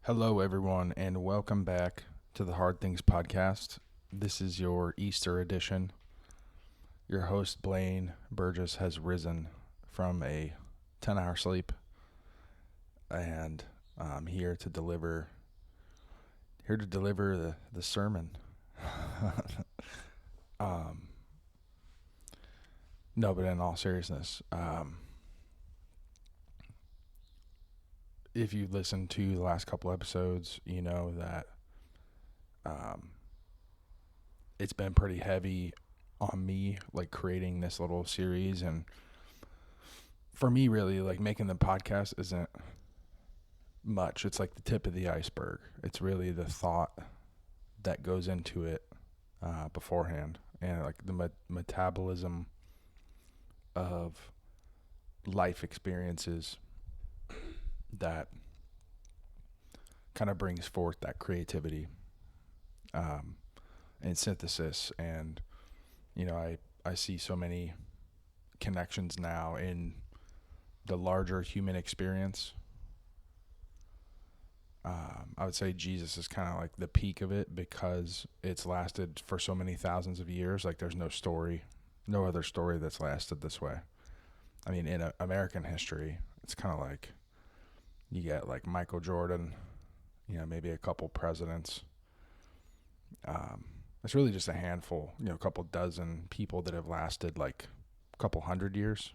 Hello, everyone, and welcome back to the Hard Things Podcast. This is your Easter edition. Your host, Blaine Burgess, has risen from a 10-hour sleep, and I'm here to deliver the sermon. um, no, but in all seriousness, if you listened to the last couple episodes, you know that um, it's been pretty heavy on me, like creating this little series. And for me, really, like making the podcast isn't much. It's like the tip of the iceberg. It's really the thought that goes into it beforehand, and like the metabolism of life experiences that kind of brings forth that creativity and synthesis. And I see so many connections now in the larger human experience. I would say Jesus is kind of like the peak of it because it's lasted for so many thousands of years. Like there's no other story that's lasted this way. I mean, in American history, it's kind of like you get like Michael Jordan, maybe a couple presidents. It's really just a handful, a couple dozen people that have lasted like a couple hundred years.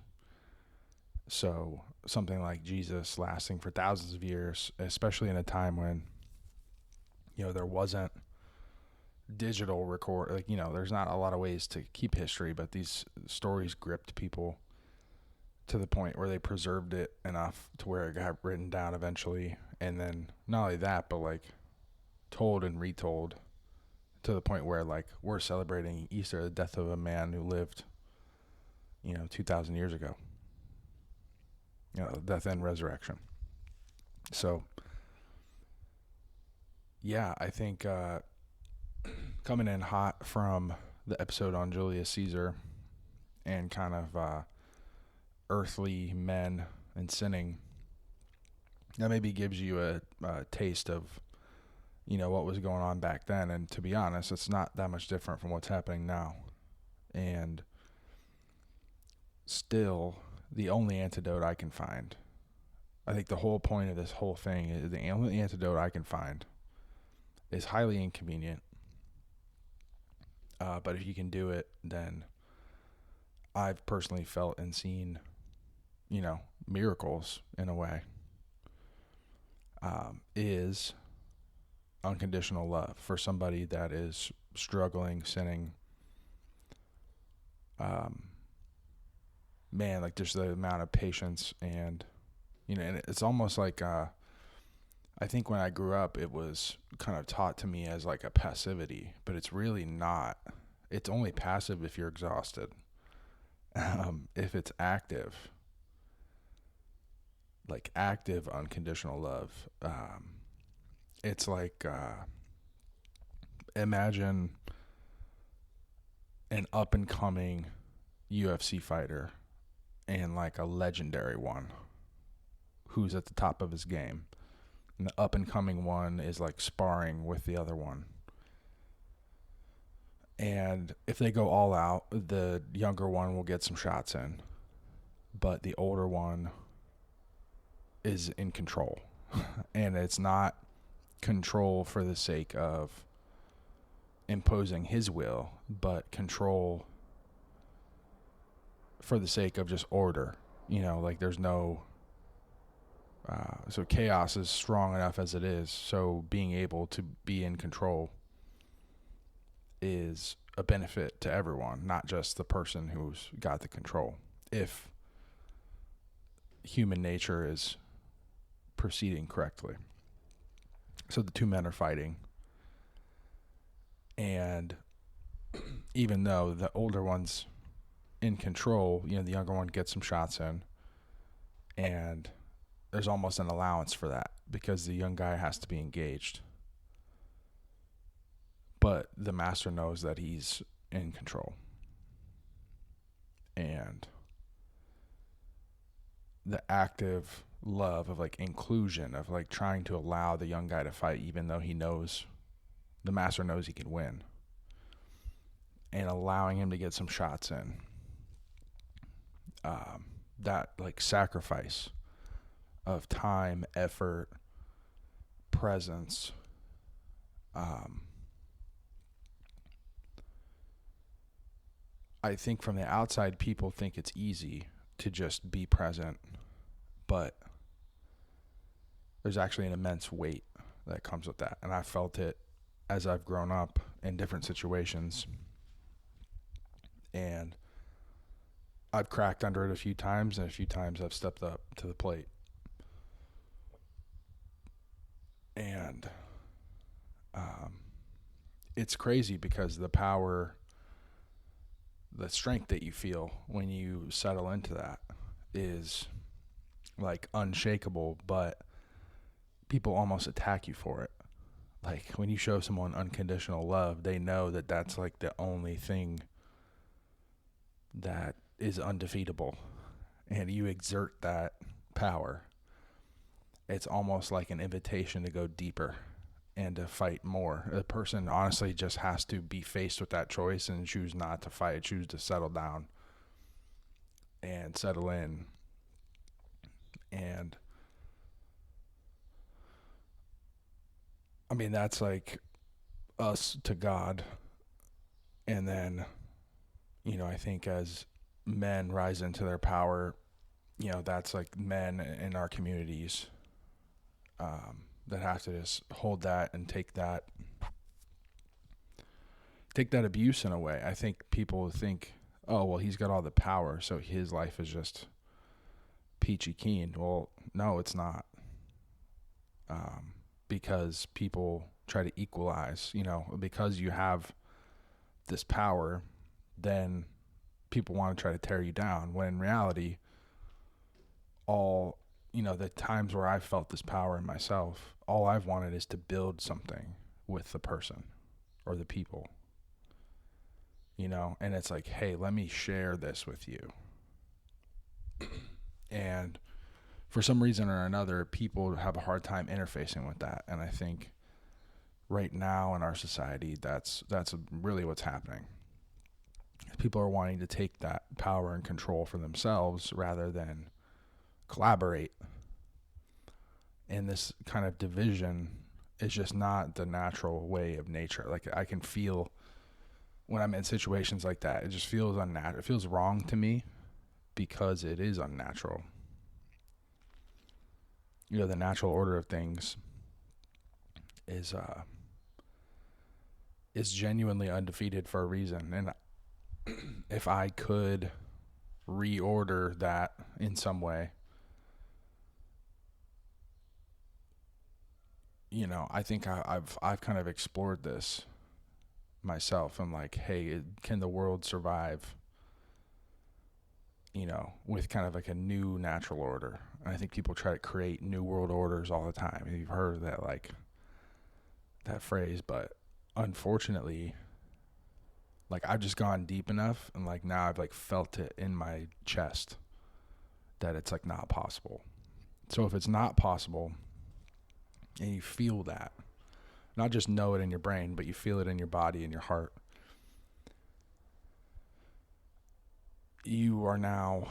So something like Jesus lasting for thousands of years, especially in a time when, there wasn't digital record, there's not a lot of ways to keep history, but these stories gripped people to the point where they preserved it enough to where it got written down eventually. And then not only that, but like told and retold to the point where like we're celebrating Easter, the death of a man who lived, 2,000 years ago. Death and resurrection. So, yeah, I think coming in hot from the episode on Julius Caesar and kind of earthly men and sinning, that maybe gives you a taste of, what was going on back then. And to be honest, it's not that much different from what's happening now. And still, the only antidote I can find, I think the whole point of this whole thing is the only antidote I can find is highly inconvenient. But if you can do it, then I've personally felt and seen, miracles in a way, is unconditional love for somebody that is struggling, sinning. Man, like just the amount of patience and it's almost like I think when I grew up, it was kind of taught to me as like a passivity, but it's really not. It's only passive if you're exhausted. If it's active, like active unconditional love, it's like imagine an up and coming UFC fighter and like a legendary one who's at the top of his game. And the up and coming one is like sparring with the other one. And if they go all out, the younger one will get some shots in. But the older one is in control. And it's not control for the sake of imposing his will, but control for the sake of just order. Like there's no... so chaos is strong enough as it is. So being able to be in control is a benefit to everyone, not just the person who's got the control. If human nature is proceeding correctly. So the two men are fighting. And even though the older one's in control, the younger one gets some shots in. And there's almost an allowance for that because the young guy has to be engaged. But the master knows that he's in control. And the active love, of like inclusion, of like trying to allow the young guy to fight even though he knows, the master knows he can win, and allowing him to get some shots in. That like sacrifice of time, effort, presence, I think from the outside people think it's easy to just be present, but there's actually an immense weight that comes with that. And I felt it as I've grown up in different situations, and I've cracked under it a few times, and a few times I've stepped up to the plate. And it's crazy because the power, the strength that you feel when you settle into that is like unshakable, but people almost attack you for it. Like when you show someone unconditional love, they know that that's like the only thing that is undefeatable, and you exert that power. It's almost like an invitation to go deeper and to fight more. A person honestly just has to be faced with that choice and choose not to fight, choose to settle down and settle in. And I mean, that's like us to God. And then, you know, I think as men rise into their power, you know, that's like men in our communities that have to just hold that and take that abuse in a way. I think people think, oh, well, he's got all the power, so his life is just peachy keen. Well, no, it's not. Because people try to equalize, you know, because you have this power, then people want to try to tear you down, when in reality, all, you know, the times where I've felt this power in myself, all I've wanted is to build something with the person or the people, you know, and it's like, hey, let me share this with you. And for some reason or another, people have a hard time interfacing with that. And I think right now in our society, that's really what's happening. People are wanting to take that power and control for themselves rather than collaborate. And this kind of division is just not the natural way of nature. Like I can feel when I'm in situations like that, it just feels unnatural. It feels wrong to me because it is unnatural. You know, the natural order of things is genuinely undefeated for a reason. And if I could reorder that in some way, you know, I think I've kind of explored this myself. I'm like, hey, can the world survive, you know, with kind of like a new natural order? And I think people try to create new world orders all the time. You've heard that, like, that phrase, but unfortunately, like, I've just gone deep enough, and like now I've like felt it in my chest that it's like not possible. So if it's not possible, and you feel that, not just know it in your brain, but you feel it in your body and your heart, you are now,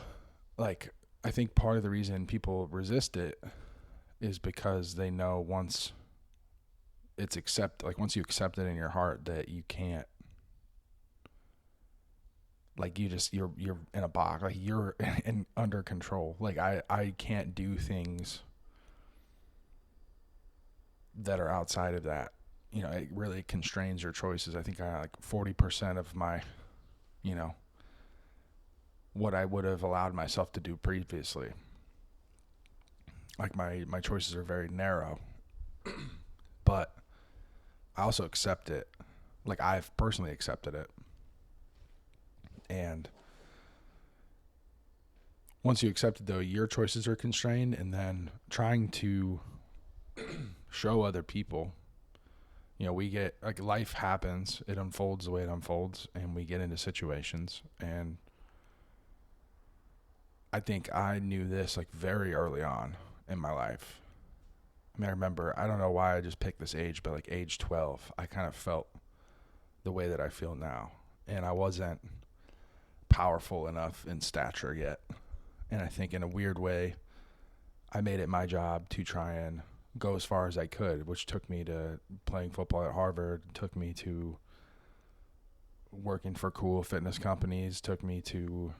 like, I think part of the reason people resist it is because they know once it's once you accept it in your heart, that you can't, like, you're in a box, like you're under control. Like I can't do things that are outside of that. You know, it really constrains your choices. I think I like 40% of my, you know, what I would have allowed myself to do previously. Like my choices are very narrow, but I also accept it. Like I've personally accepted it. And once you accept it, though, your choices are constrained, and then trying to show other people, you know, we get, like, life happens, it unfolds the way it unfolds, and we get into situations. And I think I knew this like very early on in my life. I mean, I remember, I don't know why I just picked this age, but like age 12, I kind of felt the way that I feel now. And I wasn't powerful enough in stature yet. And I think in a weird way, I made it my job to try and go as far as I could, which took me to playing football at Harvard, took me to working for cool fitness companies, took me to,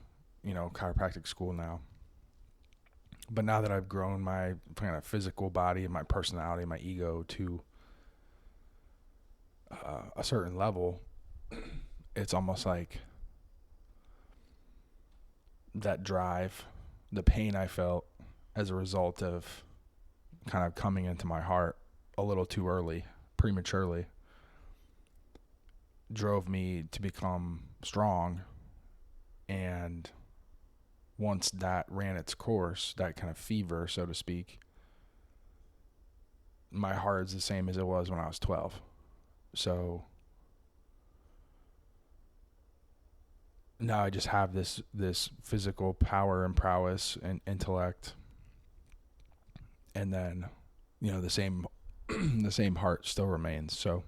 chiropractic school now. But now that I've grown my kind of physical body and my personality, my ego to a certain level, it's almost like that drive, the pain I felt as a result of kind of coming into my heart a little too early, prematurely, drove me to become strong. And once that ran its course, that kind of fever, so to speak, my heart is the same as it was when I was 12. So now I just have this physical power and prowess and intellect, and then the same the same heart still remains. So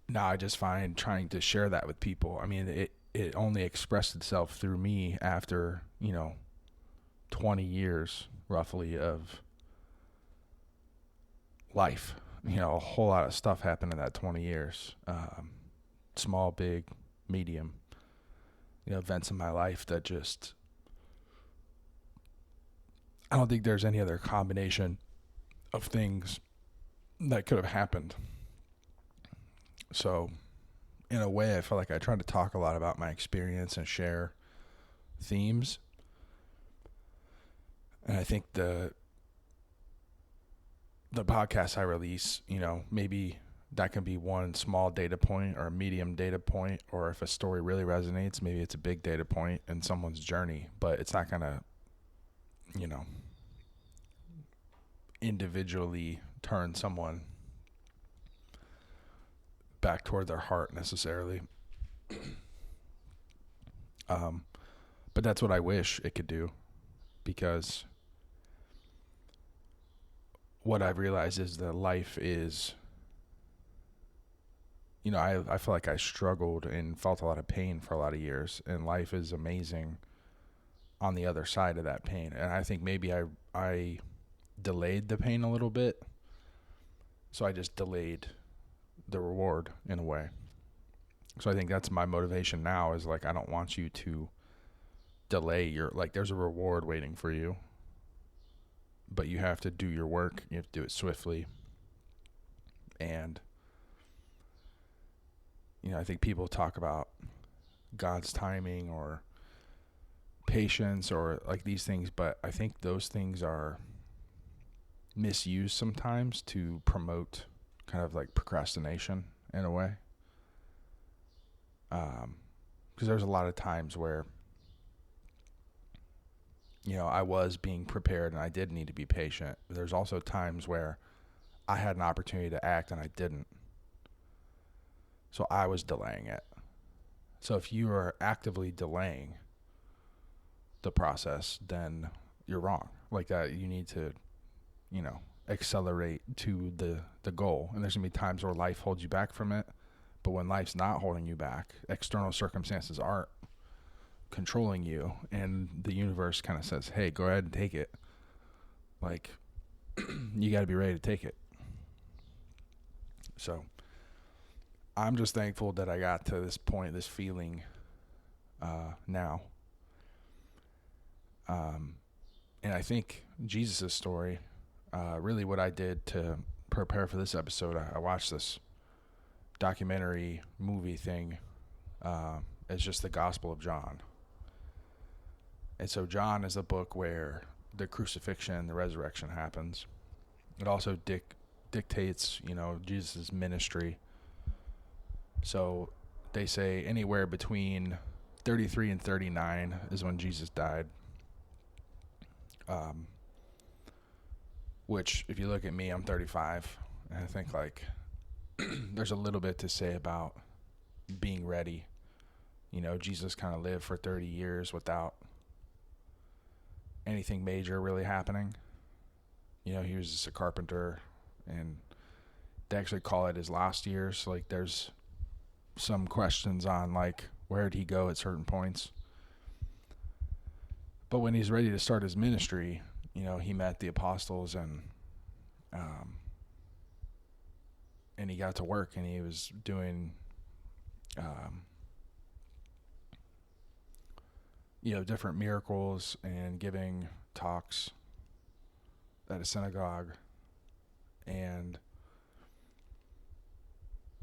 now I just find trying to share that with people. I mean, it only expressed itself through me after 20 years roughly of life. A whole lot of stuff happened in that 20 years. Small, big, medium, events in my life that just, I don't think there's any other combination of things that could have happened. So in a way, I feel like I try to talk a lot about my experience and share themes. And I think the podcast I release, maybe that can be one small data point or a medium data point, or if a story really resonates, maybe it's a big data point in someone's journey, but it's not going to, individually turn someone back toward their heart necessarily. But that's what I wish it could do, because what I've realized is that life is, I feel like I struggled and felt a lot of pain for a lot of years, and life is amazing on the other side of that pain. And I think maybe I delayed the pain a little bit, so I just delayed the reward in a way. So I think that's my motivation now, is like, I don't want you to delay there's a reward waiting for you, but you have to do your work. You have to do it swiftly. And I think people talk about God's timing or patience or like these things, but I think those things are misused sometimes to promote kind of like procrastination in a way. Because there's a lot of times where, I was being prepared and I did need to be patient. There's also times where I had an opportunity to act and I didn't. So I was delaying it. So if you are actively delaying the process, then you're wrong. Like that, you need to, accelerate to the goal. And there's going to be times where life holds you back from it. But when life's not holding you back, external circumstances aren't controlling you, and the universe kind of says, hey, go ahead and take it. Like, you got to be ready to take it. So I'm just thankful that I got to this point, this feeling now. And I think Jesus' story, really what I did to prepare for this episode, I watched this documentary movie thing. It's just the Gospel of John. And so John is a book where the crucifixion, the resurrection happens. It also dictates, Jesus' ministry. So they say anywhere between 33 and 39 is when Jesus died. Which, if you look at me, I'm 35. And I think like there's a little bit to say about being ready. Jesus kind of lived for 30 years without anything major really happening. You know, he was just a carpenter, and they actually call it his last years. Like, there's some questions on, like, where'd he go at certain points. But when he's ready to start his ministry, you know, he met the apostles, and he got to work, and he was doing, you know, different miracles and giving talks at a synagogue and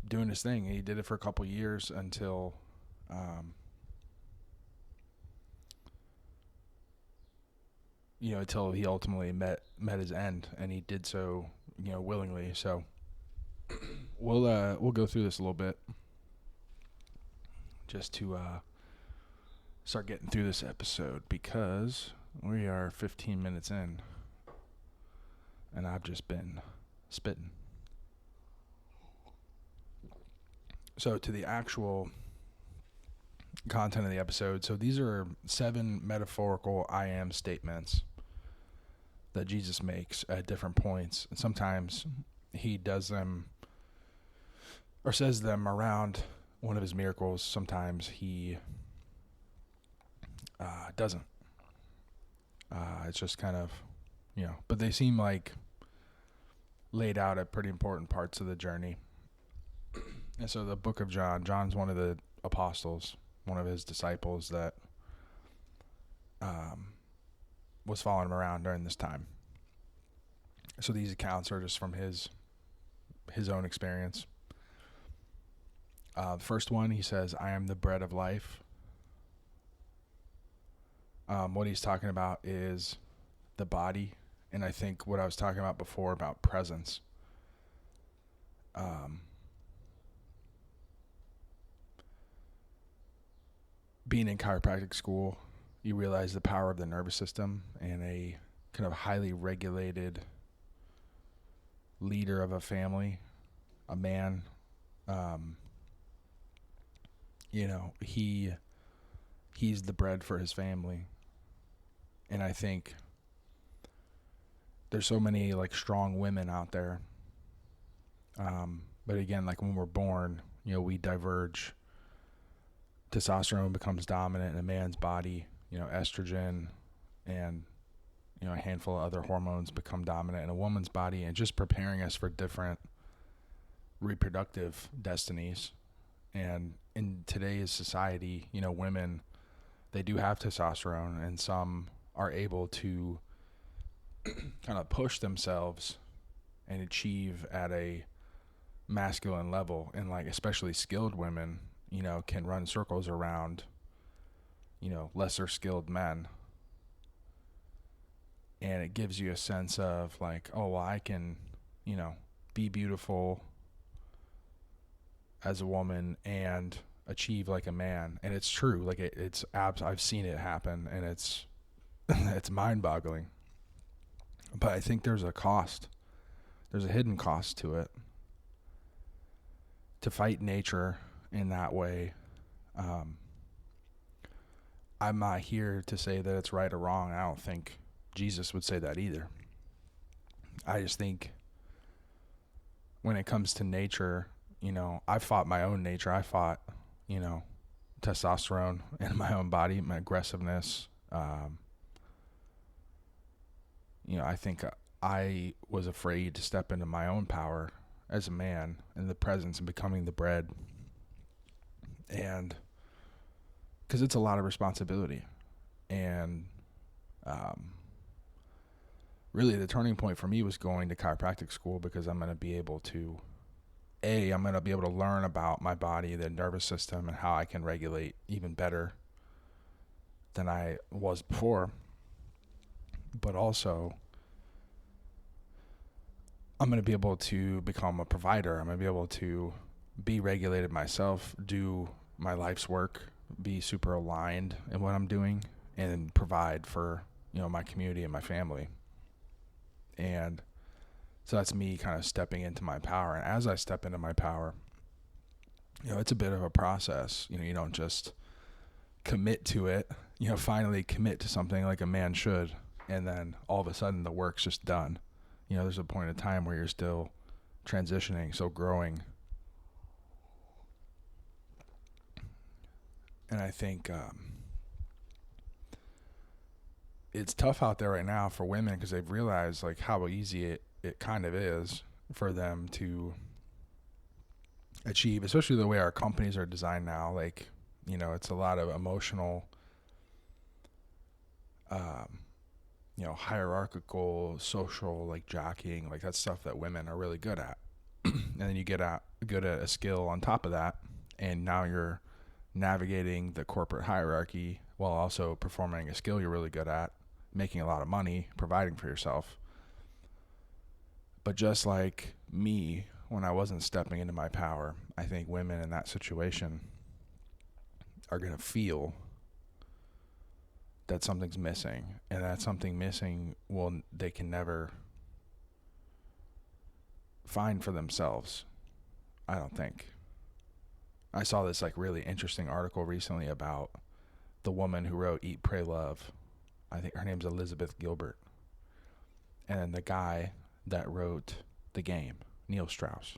doing his thing. He did it for a couple years until you know, until he ultimately met his end, and he did so, you know, willingly. So we'll go through this a little bit just to start getting through this episode, because we are 15 minutes in and I've just been spitting. So to the actual content of the episode. So these are 7 metaphorical I am statements that Jesus makes at different points. And sometimes he does them or says them around one of his miracles. Sometimes he doesn't. It's just kind of, you know, but they seem like laid out at pretty important parts of the journey. And so the book of John's one of the apostles, one of his disciples that was following him around during this time. So these accounts are just from his own experience. The first one, he says, I am the bread of life. What he's talking about is the body, and I think what I was talking about before about presence. Being in chiropractic school, you realize the power of the nervous system, and a kind of highly regulated leader of a family, a man, you know, he's the bread for his family. And I think there's so many like strong women out there. But again, like when we're born, you know, we diverge. Testosterone becomes dominant in a man's body, you know, estrogen and, you know, a handful of other hormones become dominant in a woman's body, and just preparing us for different reproductive destinies. And in today's society, you know, women, they do have testosterone, and some are able to kind of push themselves and achieve at a masculine level. And like, especially skilled women, you know, can run circles around, you know, lesser skilled men. And it gives you a sense of like, oh, well, I can, you know, be beautiful as a woman and achieve like a man. And it's true. Like I've seen it happen, and it's mind boggling. But I think there's a cost. There's a hidden cost to it. To fight nature in that way. I'm not here to say that it's right or wrong. I don't think Jesus would say that either. I just think when it comes to nature, you know, I fought my own nature. I fought, you know, testosterone in my own body, my aggressiveness. You know, I think I was afraid to step into my own power as a man in the presence and becoming the bread. And because it's a lot of responsibility. And really the turning point for me was going to chiropractic school, because I'm going to be able to, I'm going to be able to learn about my body, the nervous system, and how I can regulate even better than I was before. But also, I'm going to be able to become a provider. I'm going to be able to be regulated myself, do my life's work, be super aligned in what I'm doing, and provide for, you know, my community and my family. And so that's me kind of stepping into my power. And as I step into my power, you know, it's a bit of a process. You know, you don't just commit to it, you know, finally commit to something like a man should. and then all of a sudden the work's just done. There's a point in time where you're still transitioning, so growing. And I think it's tough out there right now for women because they've realized like how easy it kind of is for them to achieve, especially the way our companies are designed now. Like, it's a lot of emotional, hierarchical, social, like jockeying, like that's stuff that women are really good at. And then you get good at a skill on top of that, and now you're navigating the corporate hierarchy while also performing a skill you're really good at, making a lot of money, providing for yourself. But just like me, when I wasn't stepping into my power, I think women in that situation are going to feel that something's missing, and that something missing, well, they can never find for themselves, I don't think. I saw this like really interesting article recently about the woman who wrote Eat, Pray, Love. I think her name's Elizabeth Gilbert. And the guy that wrote The Game, Neil Strauss.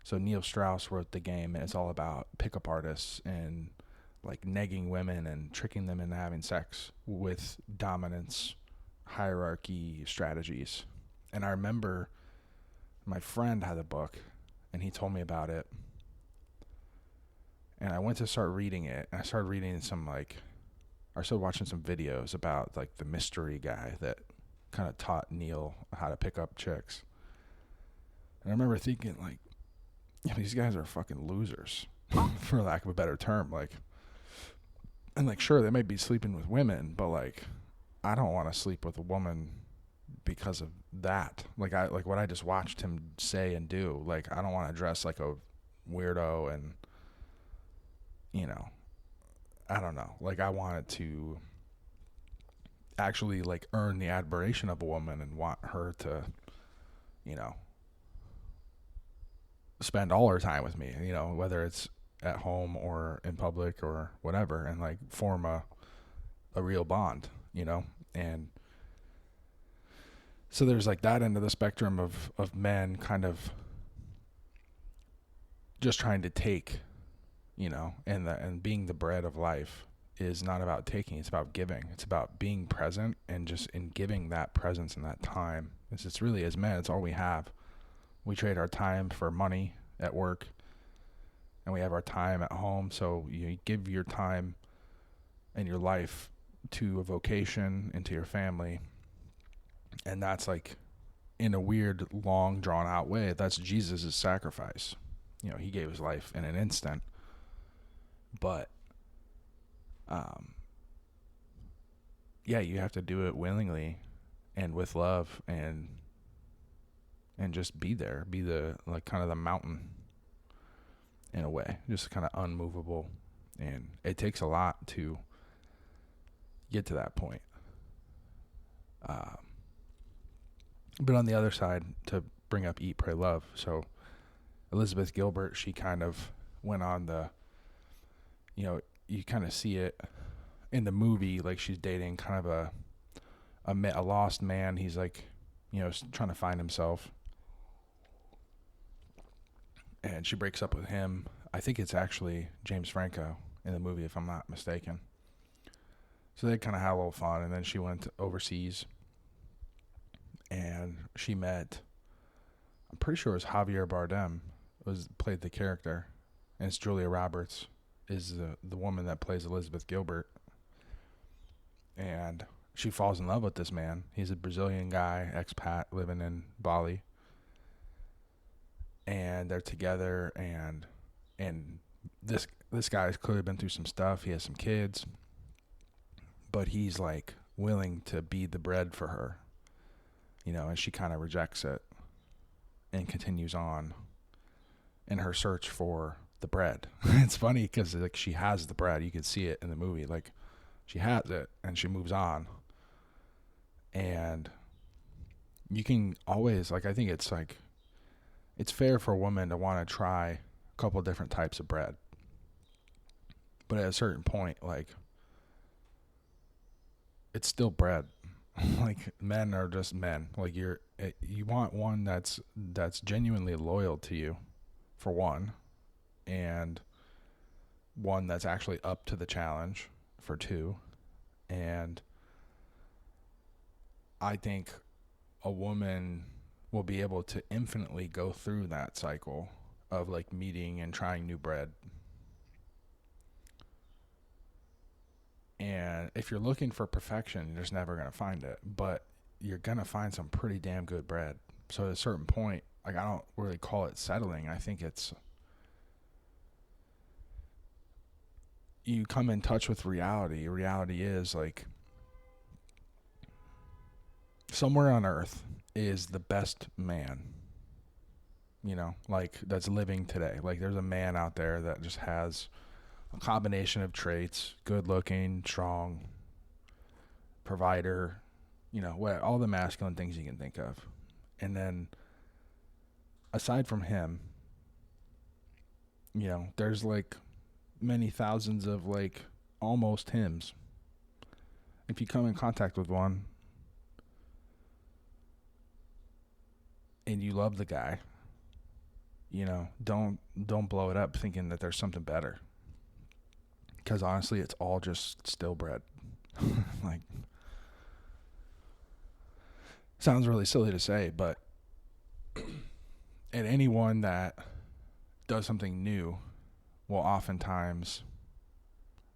So Neil Strauss wrote The Game, and it's all about pickup artists and like negging women and tricking them into having sex with dominance, hierarchy strategies. And I remember my friend had a book, and he told me about it. And I went to start reading it, and I started reading I started watching some videos about like the mystery guy that kind of taught Neil how to pick up chicks. And I remember thinking like, these guys are fucking losers, for lack of a better term. Like, and like, sure, they might be sleeping with women, but like, I don't want to sleep with a woman because of that. Like what I just watched him say and do. Like, I don't want to dress like a weirdo and, I don't know. Like, I wanted to actually like earn the admiration of a woman and want her to, spend all her time with me, whether it's at home or in public or whatever, and like form a real bond, and so there's like that end of the spectrum of men kind of just trying to take, and being the bread of life is not about taking, it's about giving. It's about being present, and just in giving that presence and that time. It's really, as men, it's all we have. We trade our time for money at work, and we have our time at home. So you give your time and your life to a vocation and to your family. And that's like, in a weird, long, drawn out way, that's Jesus' sacrifice. He gave his life in an instant. But, you have to do it willingly and with love, and just be there, be the, like, kind of the mountain in a way, just kind of unmovable. And it takes a lot to get to that point. But on the other side, to bring up Eat, Pray, Love. So Elizabeth Gilbert, she kind of went on the, you kind of see it in the movie, like she's dating kind of a lost man. He's like, trying to find himself. And she breaks up with him. I think it's actually James Franco in the movie, if I'm not mistaken. So they kind of had a little fun, and then she went overseas, and she met, I'm pretty sure it was Javier Bardem, played the character, and it's Julia Roberts is the woman that plays Elizabeth Gilbert. And she falls in love with this man. He's a Brazilian guy, expat, living in Bali. And they're together, and this guy's clearly been through some stuff. He has some kids, but he's like willing to be the bread for her, and she kind of rejects it and continues on in her search for the bread. It's funny because like she has the bread. You can see it in the movie. Like, she has it and she moves on. And you can always, like, I think it's like, it's fair for a woman to want to try a couple of different types of bread. But at a certain point, like, it's still bread. Like men are just men. Like you want one that's genuinely loyal to you, for one, and one that's actually up to the challenge, for two. And I think a woman will be able to infinitely go through that cycle of like meeting and trying new bread. And if you're looking for perfection, you're just never going to find it. But you're going to find some pretty damn good bread. So at a certain point, like, I don't really call it settling. I think it's, you come in touch with reality. Reality is like, somewhere on earth is the best man, like that's living today. Like there's a man out there that just has a combination of traits: good looking, strong, provider, all the masculine things you can think of. And then aside from him, there's like many thousands of like almost hims. If you come in contact with one and you love the guy, don't blow it up thinking that there's something better. Because honestly, it's all just still bread. Like, sounds really silly to say, but and anyone that does something new will oftentimes,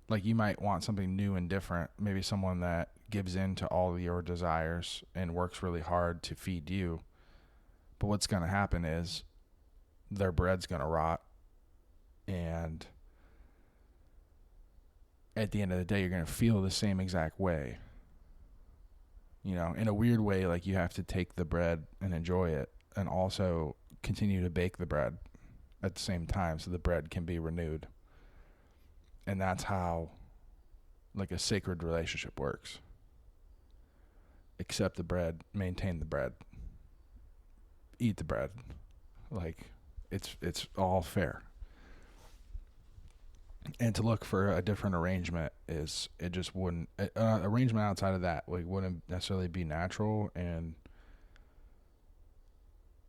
like, you might want something new and different. Maybe someone that gives in to all your desires and works really hard to feed you. But what's going to happen is their bread's going to rot. And at the end of the day, you're going to feel the same exact way. In a weird way, like, you have to take the bread and enjoy it and also continue to bake the bread at the same time so the bread can be renewed. And that's how, like, a sacred relationship works. Accept the bread, maintain the bread, eat the bread. Like, it's all fair. And to look for a different arrangement it just wouldn't, arrangement outside of that, like, wouldn't necessarily be natural. And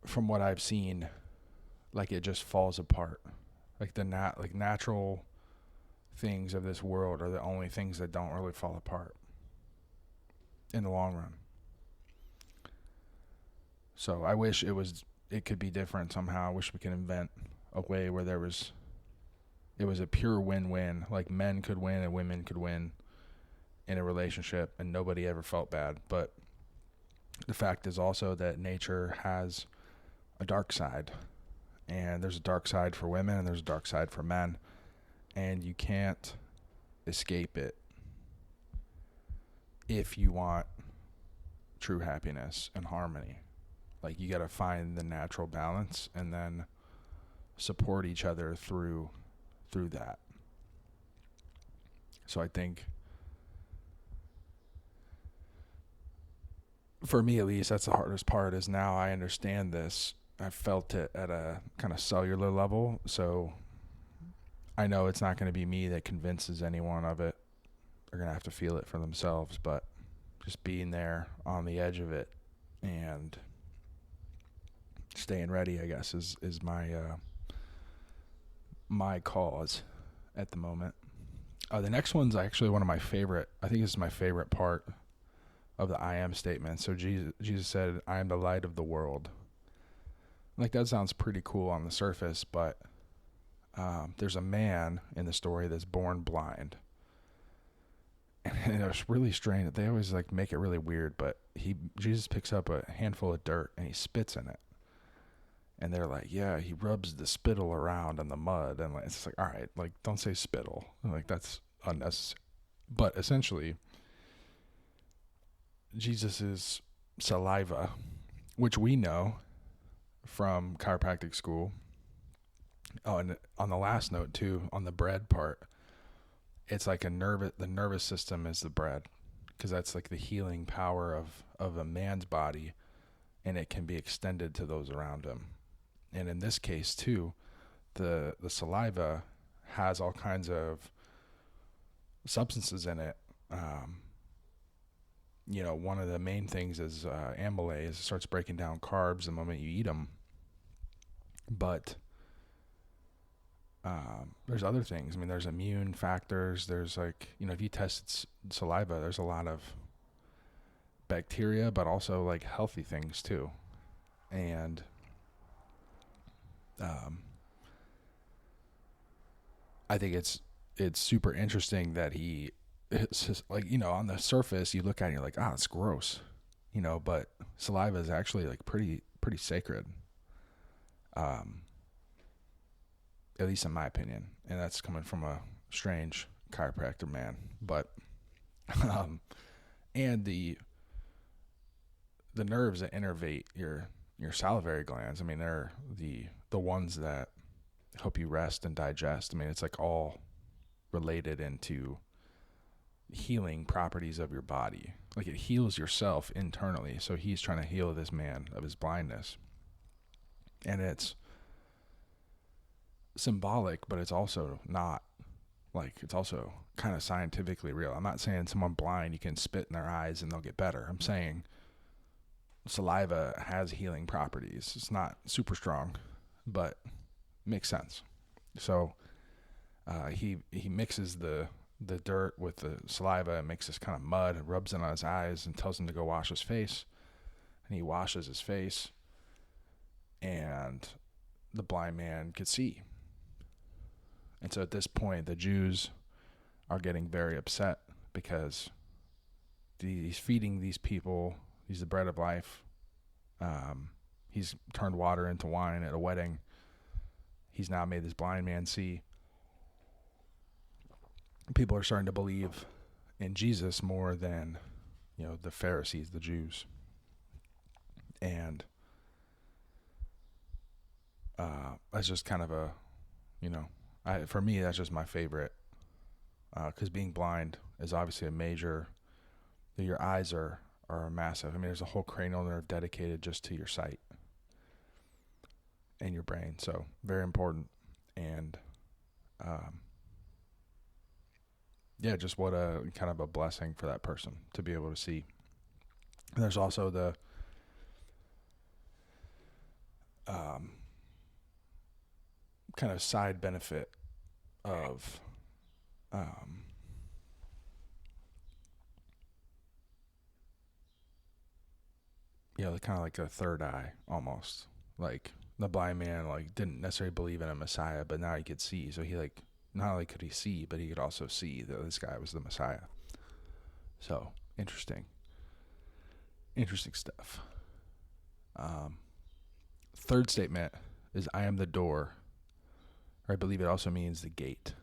from what I've seen, like, it just falls apart. Like natural things of this world are the only things that don't really fall apart in the long run. So I wish it could be different somehow. I wish we could invent a way where it was a pure win-win. Like, men could win and women could win in a relationship and nobody ever felt bad. But the fact is also that nature has a dark side. And there's a dark side for women and there's a dark side for men. And you can't escape it if you want true happiness and harmony. Like, you got to find the natural balance and then support each other through that. So I think, for me at least, that's the hardest part, is now I understand this. I've felt it at a kind of cellular level. So I know it's not going to be me that convinces anyone of it. They're going to have to feel it for themselves. But just being there on the edge of it and staying ready, I guess, is my cause at the moment. The next one's actually one of my favorite. I think this is my favorite part of the I am statement. So Jesus said, "I am the light of the world." Like, that sounds pretty cool on the surface, but there's a man in the story that's born blind. And it was really strange. They always like make it really weird, but Jesus picks up a handful of dirt and he spits in it. And they're like, yeah, he rubs the spittle around on the mud. And it's like, all right, like, don't say spittle. Like, that's unnecessary. But essentially, Jesus's saliva, which we know from chiropractic school. Oh, and on the last note too, on the bread part, it's like the nervous system is the bread, because that's like the healing power of a man's body, and it can be extended to those around him. And in this case too, the saliva has all kinds of substances in it one of the main things is amylase. It starts breaking down carbs the moment you eat them. But there's other things. I mean, there's immune factors. There's like, if you test saliva, there's a lot of bacteria, but also like healthy things too. And I think it's super interesting that it's just like, on the surface you look at it and you're like, it's gross, but saliva is actually like pretty sacred. At least in my opinion, and that's coming from a strange chiropractor man. But and the nerves that innervate your salivary glands, I mean, they're the ones that help you rest and digest. I mean, it's like all related into healing properties of your body. Like, it heals yourself internally. So he's trying to heal this man of his blindness, and it's symbolic, but it's also not. Like, it's also kind of scientifically real. I'm not saying someone blind, you can spit in their eyes and they'll get better. I'm saying saliva has healing properties. It's not super strong, but makes sense. So he mixes the dirt with the saliva and makes this kind of mud and rubs it on his eyes and tells him to go wash his face. And he washes his face, and the blind man could see. And so at this point, the Jews are getting very upset because he's feeding these people. He's the bread of life. He's turned water into wine at a wedding. He's now made this blind man see. People are starting to believe in Jesus more than, the Pharisees, the Jews. And that's just kind of a, for me, that's just my favorite. Because being blind is obviously a major. Your eyes are massive. I mean, there's a whole cranial nerve dedicated just to your sight and your brain. So very important. And just what a kind of a blessing for that person to be able to see. And there's also the kind of side benefit of kind of like a third eye almost. Like, the blind man didn't necessarily believe in a Messiah, but now he could see. So he not only could he see, but he could also see that this guy was the Messiah. So interesting stuff. Third statement is, I am the door, or I believe it also means the gate.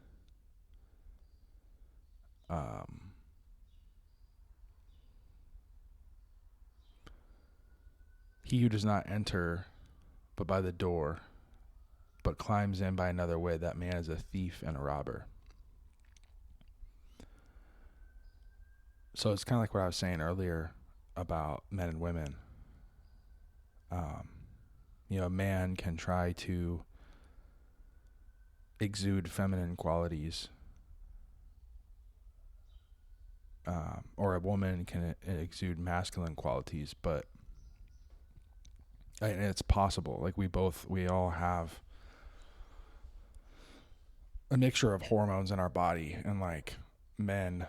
He who does not enter but by the door, but climbs in by another way, that man is a thief and a robber. So it's kind of like what I was saying earlier about men and women. A man can try to exude feminine qualities, or a woman can exude masculine qualities, but and it's possible. Like, we all have a mixture of hormones in our body, and like, men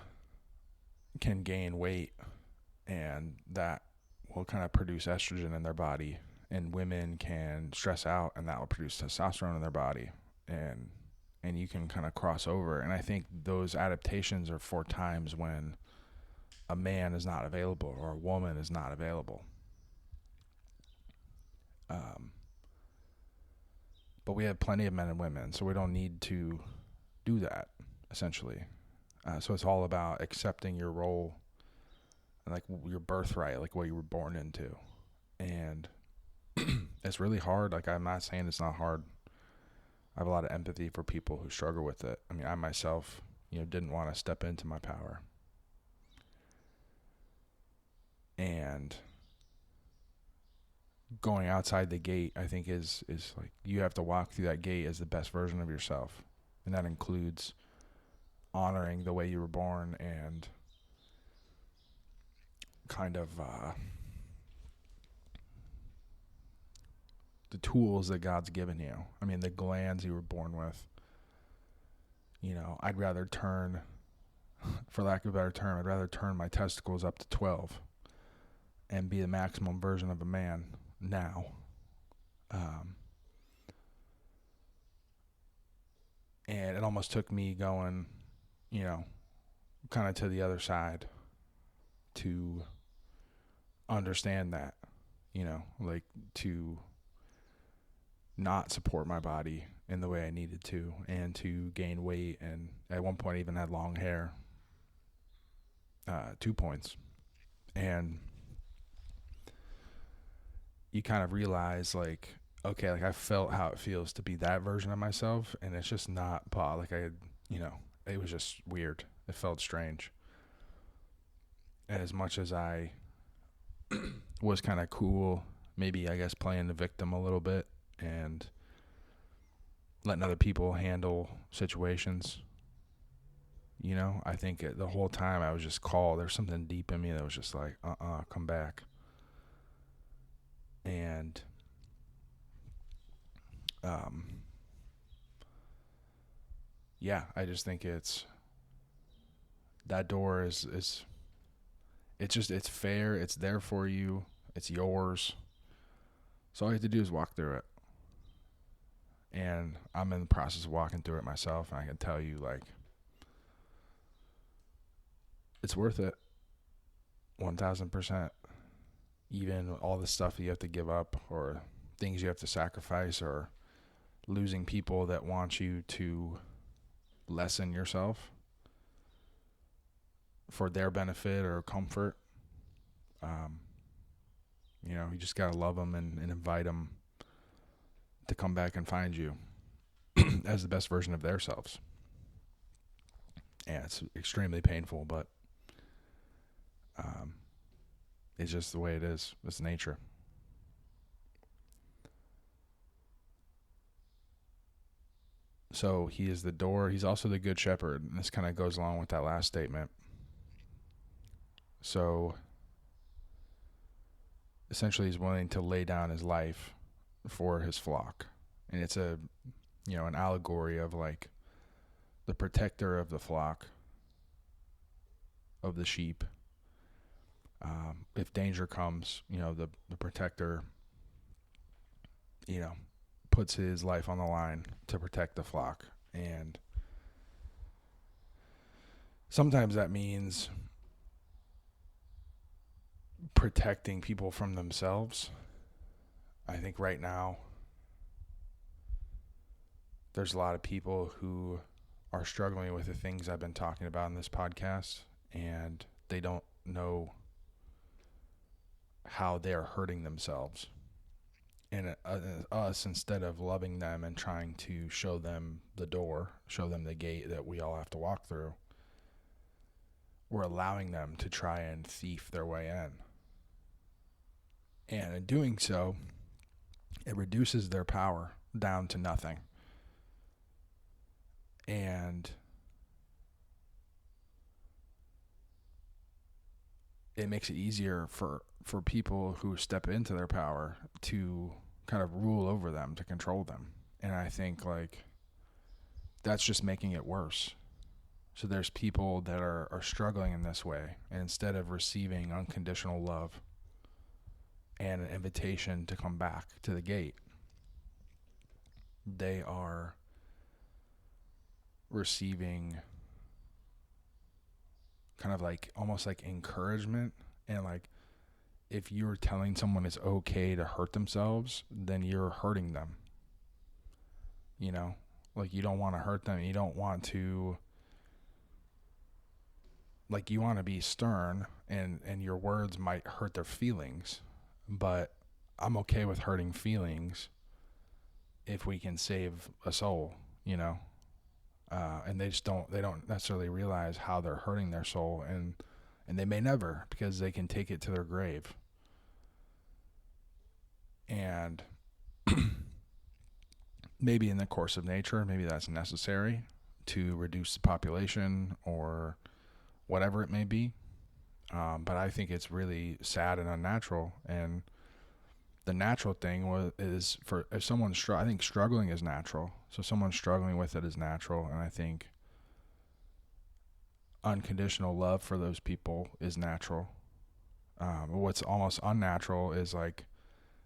can gain weight, and that will kind of produce estrogen in their body, and women can stress out, and that will produce testosterone in their body, and you can kind of cross over. And I think those adaptations are for times when a man is not available or a woman is not available. But we have plenty of men and women, so we don't need to do that, essentially. So it's all about accepting your role and like your birthright, like what you were born into. And it's really hard. Like, I'm not saying it's not hard. I have a lot of empathy for people who struggle with it. I mean, I myself, didn't want to step into my power. And going outside the gate, I think is like, you have to walk through that gate as the best version of yourself. And that includes honoring the way you were born and kind of the tools that God's given you. I mean, the glands you were born with. I'd rather turn, for lack of a better term, I'd rather turn my testicles up to 12 and be the maximum version of a man now. And it almost took me going, kind of to the other side to understand that, like to not support my body in the way I needed to, and to gain weight, and at one point even had long hair, 2 points. And you kind of realize, like, okay, like I felt how it feels to be that version of myself, and it's just not like I had, it was just weird. It felt strange. And as much as I was kind of cool, maybe I guess playing the victim a little bit and letting other people handle situations, I think the whole time I was just called. There's something deep in me that was just like, come back. And I just think that door is it's fair. It's there for you. It's yours. So all you have to do is walk through it. And I'm in the process of walking through it myself, and I can tell you, like, it's worth it. 1,000%. Even all the stuff that you have to give up, or things you have to sacrifice, or losing people that want you to lessen yourself for their benefit or comfort. You just got to love them and invite them to come back and find you as the best version of their selves. And it's extremely painful, but it's just the way it is. It's nature. So he is the door. He's also the good shepherd. And this kind of goes along with that last statement. So essentially he's willing to lay down his life for his flock. And it's an allegory of like the protector of the flock, of the sheep. If danger comes, the protector, puts his life on the line to protect the flock. And sometimes that means protecting people from themselves. I think right now there's a lot of people who are struggling with the things I've been talking about in this podcast, and they don't know how they're hurting themselves. And us, instead of loving them and trying to show them the door, show them the gate that we all have to walk through, we're allowing them to try and thief their way in. And in doing so, it reduces their power down to nothing. And it makes it easier for people who step into their power to kind of rule over them, to control them. And I think, like, that's just making it worse. So there's people that are struggling in this way, and instead of receiving unconditional love and an invitation to come back to the gate, they are receiving kind of like almost like encouragement. And like, if you're telling someone it's okay to hurt themselves, then you're hurting them. Like, you don't want to hurt them. You don't want to, like, you want to be stern, and your words might hurt their feelings, but I'm okay with hurting feelings if we can save a soul, and they don't necessarily realize how they're hurting their soul, and they may never, because they can take it to their grave. And maybe in the course of nature, maybe that's necessary to reduce the population or whatever it may be. But I think it's really sad and unnatural. And the natural thing is for if someone's I think struggling is natural. So someone struggling with it is natural, and I think unconditional love for those people is natural. What's almost unnatural is like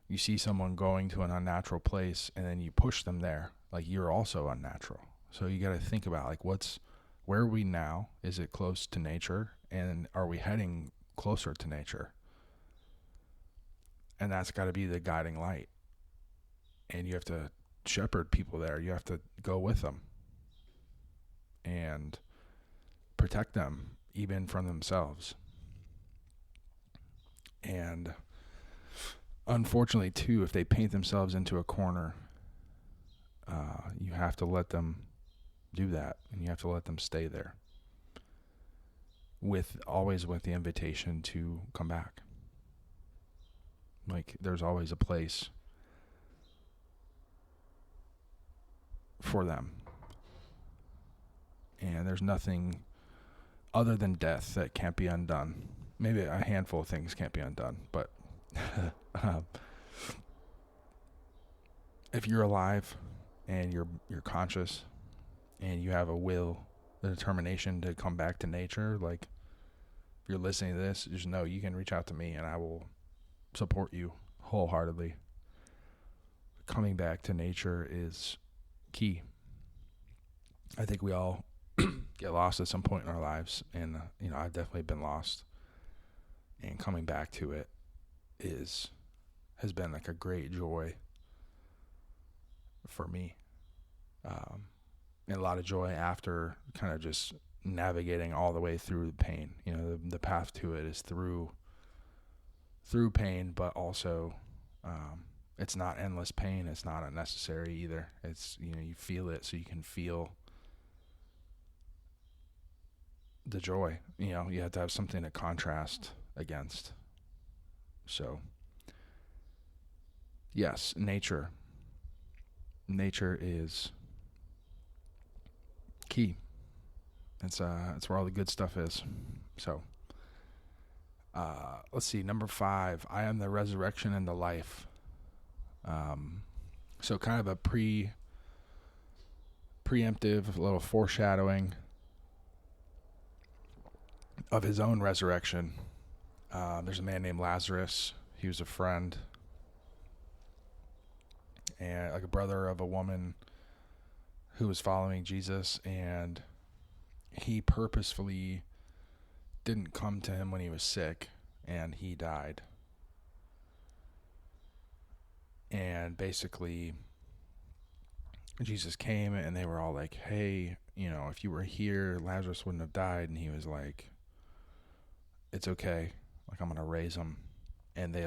you see someone going to an unnatural place and then you push them there. Like you're also unnatural. So you got to think about like where are we now? Is it close to nature? And are we heading closer to nature? And that's got to be the guiding light. And you have to shepherd people there. You have to go with them and protect them even from themselves. And unfortunately, too, if they paint themselves into a corner, you have to let them do that, and you have to let them stay there. Always with the invitation to come back. Like there's always a place for them, and there's nothing other than death that can't be undone. Maybe a handful of things can't be undone, but if you're alive and you're conscious and you have a will, the determination to come back to nature, like if you're listening to this, just know you can reach out to me and I will support you wholeheartedly. Coming back to nature is key. I think we all get lost at some point in our lives, and I've definitely been lost, and coming back to it has been like a great joy for me, and a lot of joy after kind of just navigating all the way through the pain. The path to it is through pain, but also it's not endless pain. It's not unnecessary either. It's you feel it so you can feel the joy. You have to have something to contrast against. So yes, nature is key. It's where all the good stuff is. So let's see, number 5, I am the resurrection and the life. So kind of a preemptive, a little foreshadowing of his own resurrection. There's a man named Lazarus. He was a friend and like a brother of a woman who was following Jesus, and he purposefully didn't come to him when he was sick, and he died. And basically, Jesus came, and they were all like, hey, if you were here, Lazarus wouldn't have died. And he was like, it's okay. Like, I'm going to raise him. And they they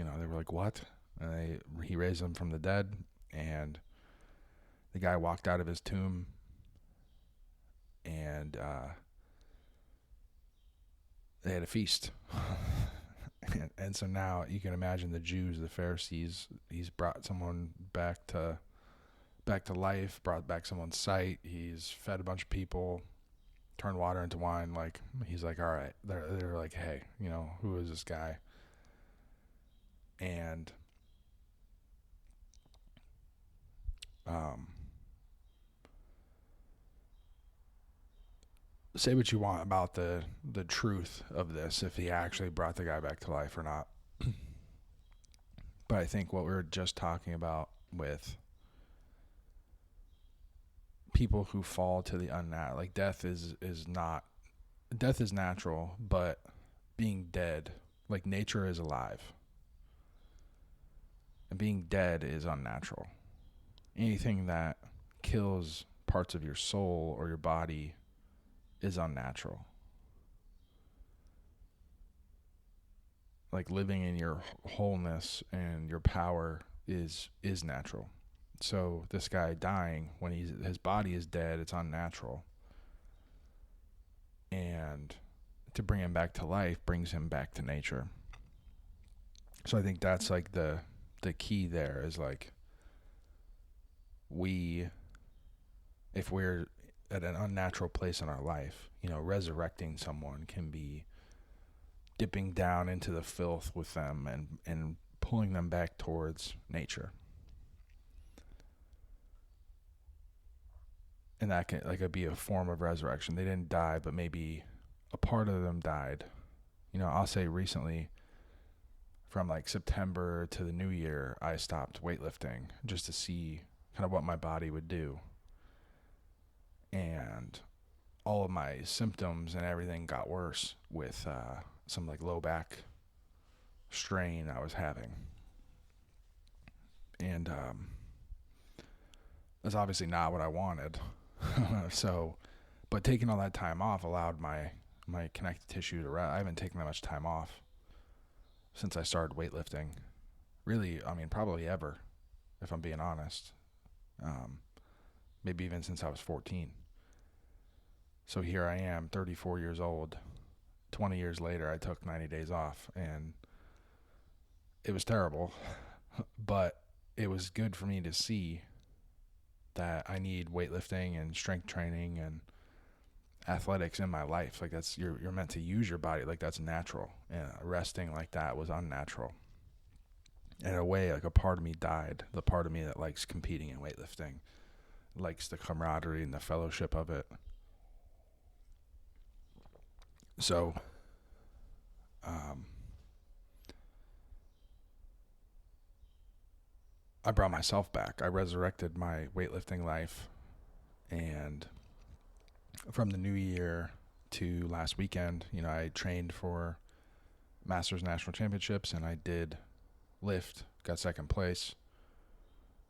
were like, what? And he raised him from the dead, and the guy walked out of his tomb, and they had a feast. and so now you can imagine the Jews, the Pharisees, he's brought someone back to life, brought back someone's sight. He's fed a bunch of people, turned water into wine. Like, he's like, all right. They're like, hey, who is this guy? And say what you want about the truth of this, if he actually brought the guy back to life or not. But I think what we were just talking about with people who fall to the unnatural, like death is natural, but being dead, like nature is alive, and being dead is unnatural. Anything that kills parts of your soul or your body is unnatural. Like living in your wholeness and your power is natural. So this guy dying when his body is dead, it's unnatural. And to bring him back to life brings him back to nature. So I think that's like the key there is like if we're at an unnatural place in our life, resurrecting someone can be dipping down into the filth with them and pulling them back towards nature. And that can like be a form of resurrection. They didn't die, but maybe a part of them died. I'll say recently, from like September to the new year, I stopped weightlifting just to see kind of what my body would do. And all of my symptoms and everything got worse with some like low back strain I was having. And that's obviously not what I wanted. So, but taking all that time off allowed my connective tissue to rest. I haven't taken that much time off since I started weightlifting. Really, I mean, probably ever, if I'm being honest. Maybe even since I was 14. So here I am, 34 years old. 20 years later, I took 90 days off, and it was terrible, but it was good for me to see that I need weightlifting and strength training and athletics in my life. Like that's, you're meant to use your body. Like that's natural, and resting like that was unnatural. And in a way, like a part of me died. The part of me that likes competing in weightlifting, likes the camaraderie and the fellowship of it. So, I brought myself back. I resurrected my weightlifting life, and from the new year to last weekend, I trained for Masters National Championships, and I did lift, got second place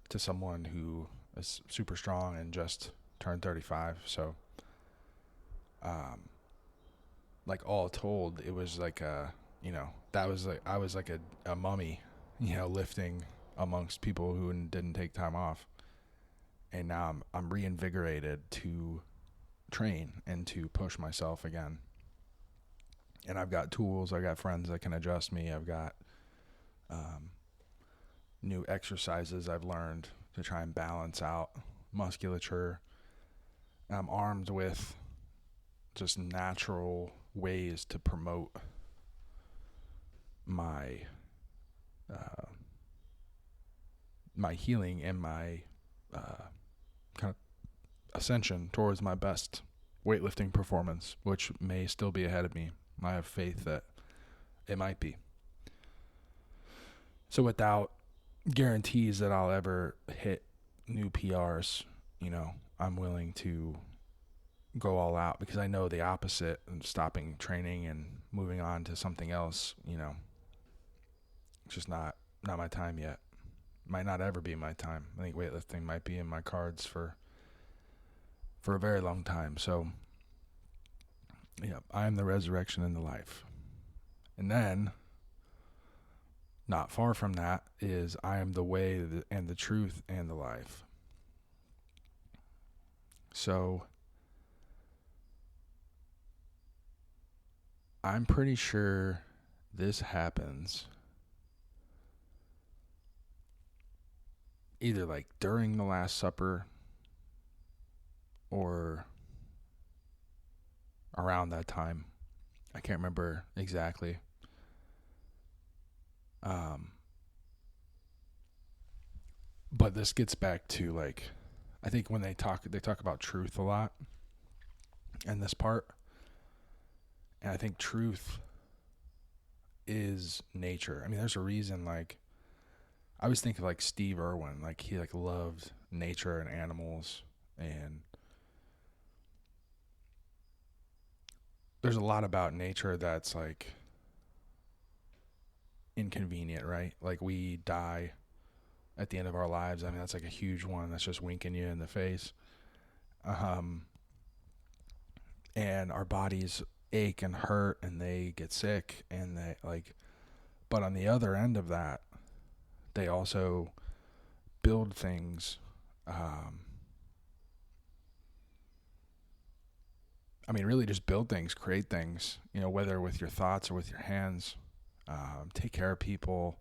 to someone who is super strong and just turned 35. So, like all told, it was like that was like, I was like a mummy, lifting amongst people who didn't take time off. And now I'm reinvigorated to train and to push myself again. And I've got tools, I got friends that can adjust me. I've got new exercises I've learned to try and balance out musculature. I'm armed with just natural ways to promote my my healing and my kind of ascension towards my best weightlifting performance, which may still be ahead of me. I have faith that it might be. So without guarantees that I'll ever hit new PRs, I'm willing to go all out, because I know the opposite, and stopping training and moving on to something else, it's just not my time yet. Might not ever be my time. I think weightlifting might be in my cards for a very long time. So, I am the resurrection and the life. And then, not far from that, is I am the way and the truth and the life. So, I'm pretty sure this happens either like during the Last Supper or around that time. I can't remember exactly. But this gets back to like, I think when they talk about truth a lot in this part. And I think truth is nature. I mean, there's a reason, like, I always think of like Steve Irwin, like he like loved nature and animals, and there's a lot about nature that's like inconvenient, right? Like we die at the end of our lives. I mean, that's like a huge one. That's just winking you in the face. And our bodies ache and hurt, and they get sick, and they like, but on the other end of that, they also build things. I mean, really just build things, create things, whether with your thoughts or with your hands, take care of people.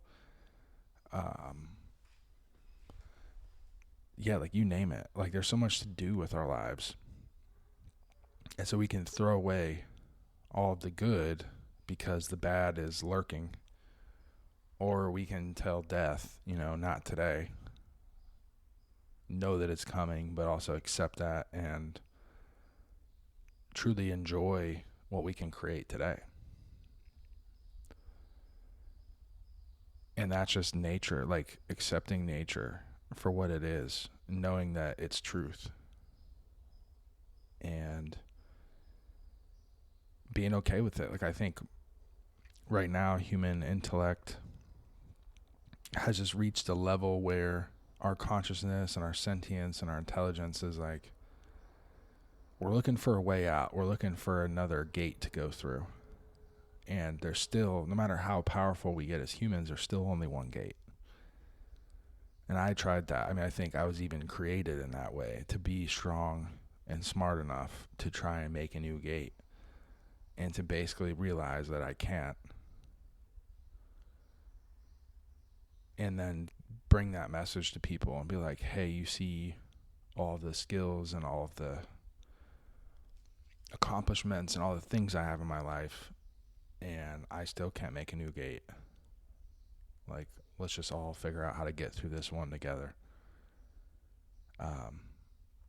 Yeah, like you name it. Like there's so much to do with our lives. And so we can throw away all of the good because the bad is lurking. Or we can tell death, not today. Know that it's coming, but also accept that and truly enjoy what we can create today. And that's just nature, like accepting nature for what it is, knowing that it's truth. And being okay with it. Like, I think right now human intellect has just reached a level where our consciousness and our sentience and our intelligence is like, we're looking for a way out. We're looking for another gate to go through. And there's still, no matter how powerful we get as humans, there's still only one gate. And I tried that. I mean, I think I was even created in that way, to be strong and smart enough to try and make a new gate, and to basically realize that I can't. And then bring that message to people and be like, hey, you see all of the skills and all of the accomplishments and all the things I have in my life, and I still can't make a new gate. Like, let's just all figure out how to get through this one together.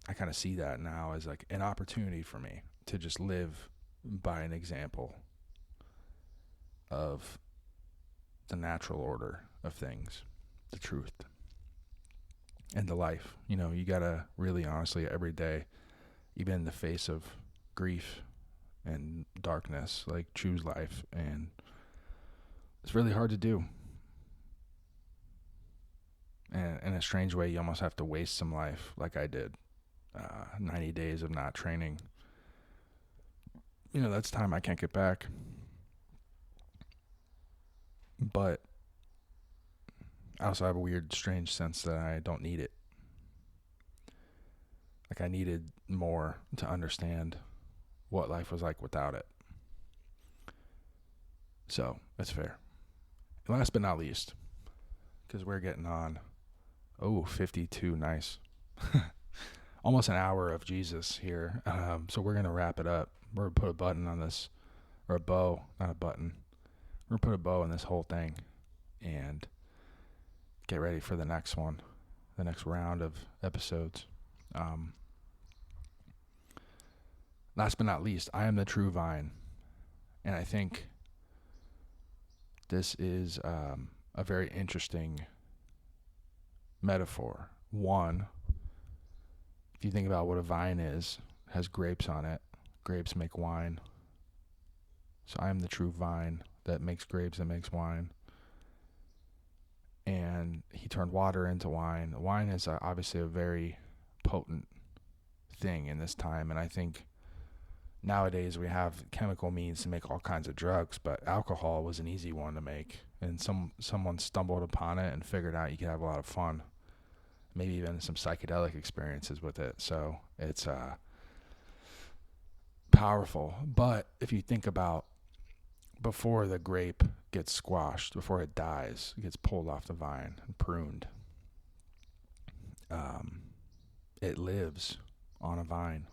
I kind of see that now as like an opportunity for me to just live by an example of the natural order of things, the truth, and the life. You gotta really honestly every day, even in the face of grief and darkness, like choose life. And it's really hard to do. And in a strange way, you almost have to waste some life like I did. 90 days of not training. That's time I can't get back. But I also have a weird, strange sense that I don't need it. Like, I needed more to understand what life was like without it. So, that's fair. And last but not least, because we're getting on, 52, nice. Almost an hour of Jesus here. So we're going to wrap it up. We're going to put a button on this, or a bow, not a button. We're going to put a bow on this whole thing and get ready for the next one, the next round of episodes. Last but not least, I am the true vine. And I think this is a very interesting metaphor. One, if you think about what a vine is, it has grapes on it. Grapes make wine. So I am the true vine that makes grapes and makes wine. And he turned water into wine. Wine is obviously a very potent thing in this time. And I think nowadays we have chemical means to make all kinds of drugs, but alcohol was an easy one to make. And someone stumbled upon it and figured out you could have a lot of fun. Maybe even some psychedelic experiences with it. So it's powerful. But if you think about before the grape gets squashed, before it dies, it gets pulled off the vine and pruned, it lives on a vine,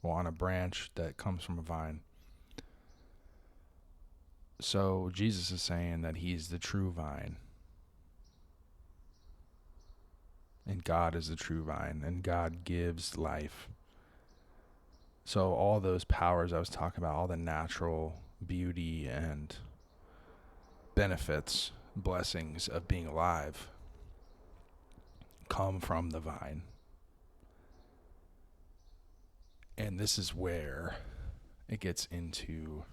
or on a branch that comes from a vine. So Jesus is saying that he's the true vine. And God is the true vine, and God gives life. So all those powers I was talking about, all the natural beauty and benefits, blessings of being alive, come from the vine. And this is where it gets into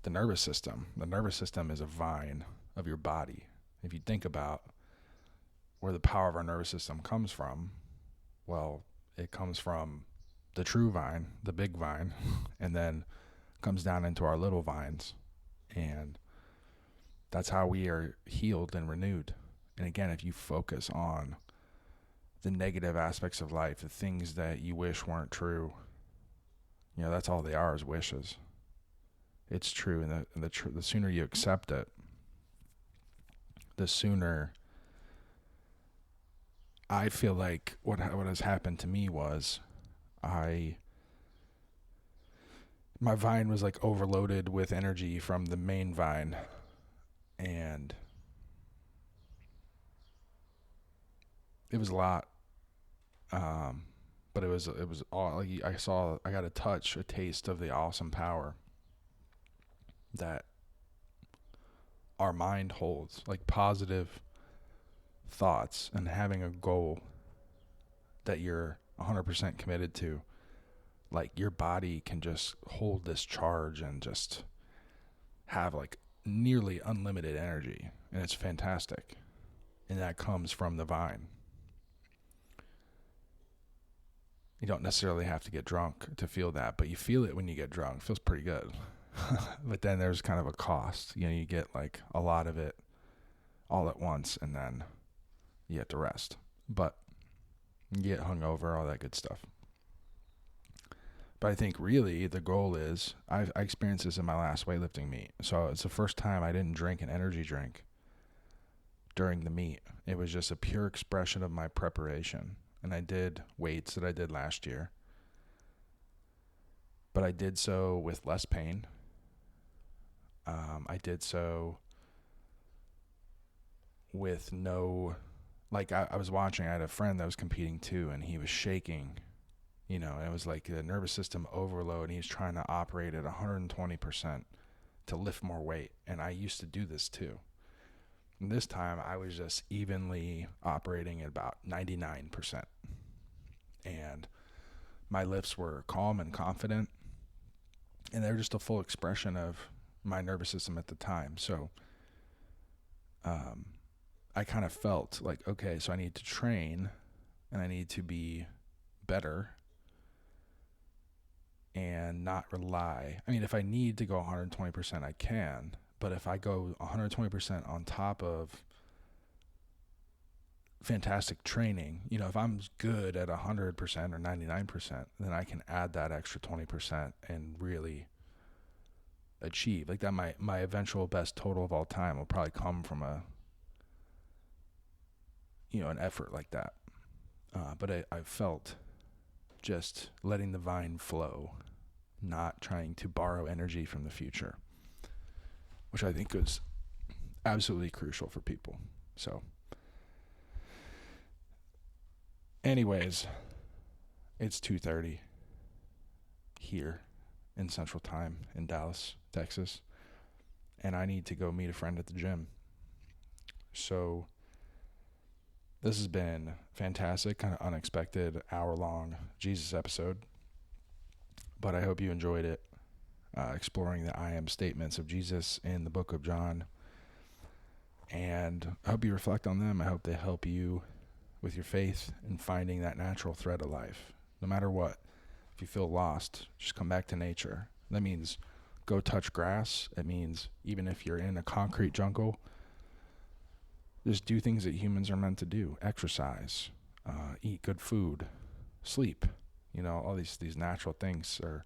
the nervous system. The nervous system is a vine of your body. If you think about where the power of our nervous system comes from, well, it comes from the true vine, the big vine, and then comes down into our little vines. And that's how we are healed and renewed. And again, if you focus on the negative aspects of life, the things that you wish weren't true, that's all they are, is wishes. It's true. And the sooner you accept it, the sooner. I feel like what has happened to me was I my vine was like overloaded with energy from the main vine, and it was a lot. But it was all like I got a taste of the awesome power that our mind holds, like positive thoughts and having a goal that you're 100% committed to. Like your body can just hold this charge and just have like nearly unlimited energy, and it's fantastic. And that comes from the vine. You don't necessarily have to get drunk to feel that, but you feel it when you get drunk. It feels pretty good. But then there's kind of a cost. You know, you get like a lot of it all at once, and then you have to rest. But you get hungover, all that good stuff. But I think really the goal is, I experienced this in my last weightlifting meet. So it's the first time I didn't drink an energy drink during the meet. It was just a pure expression of my preparation. And I did weights that I did last year, but I did so with less pain. I did so with no, like I was watching, I had a friend that was competing too, and he was shaking, you know, and it was like a nervous system overload, and he was trying to operate at 120% to lift more weight. And I used to do this too. And this time I was just evenly operating at about 99%. And my lifts were calm and confident, and they were just a full expression of my nervous system at the time. So I kind of felt like, okay, so I need to train and I need to be better and not rely. I mean, if I need to go 120%, I can, but if I go 120% on top of fantastic training, you know, if I'm good at 100% or 99%, then I can add that extra 20% and really achieve like that. My eventual best total of all time will probably come from an effort like that. But I felt just letting the vine flow, not trying to borrow energy from the future, which I think is absolutely crucial for people. So anyways, it's 2:30 here in Central Time in Dallas, Texas, and I need to go meet a friend at the gym. So this has been fantastic, kind of unexpected hour-long Jesus episode, but I hope you enjoyed it, exploring the I am statements of Jesus in the book of John, and I hope you reflect on them. I hope they help you with your faith and finding that natural thread of life. No matter what, if you feel lost, just come back to nature. That means go touch grass. It means even if you're in a concrete jungle, just do things that humans are meant to do. Exercise, eat good food, sleep. You know, all these natural things are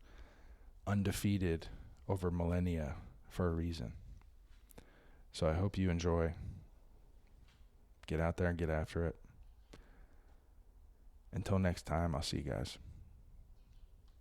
undefeated over millennia for a reason. So I hope you enjoy. Get out there and get after it. Until next time, I'll see you guys.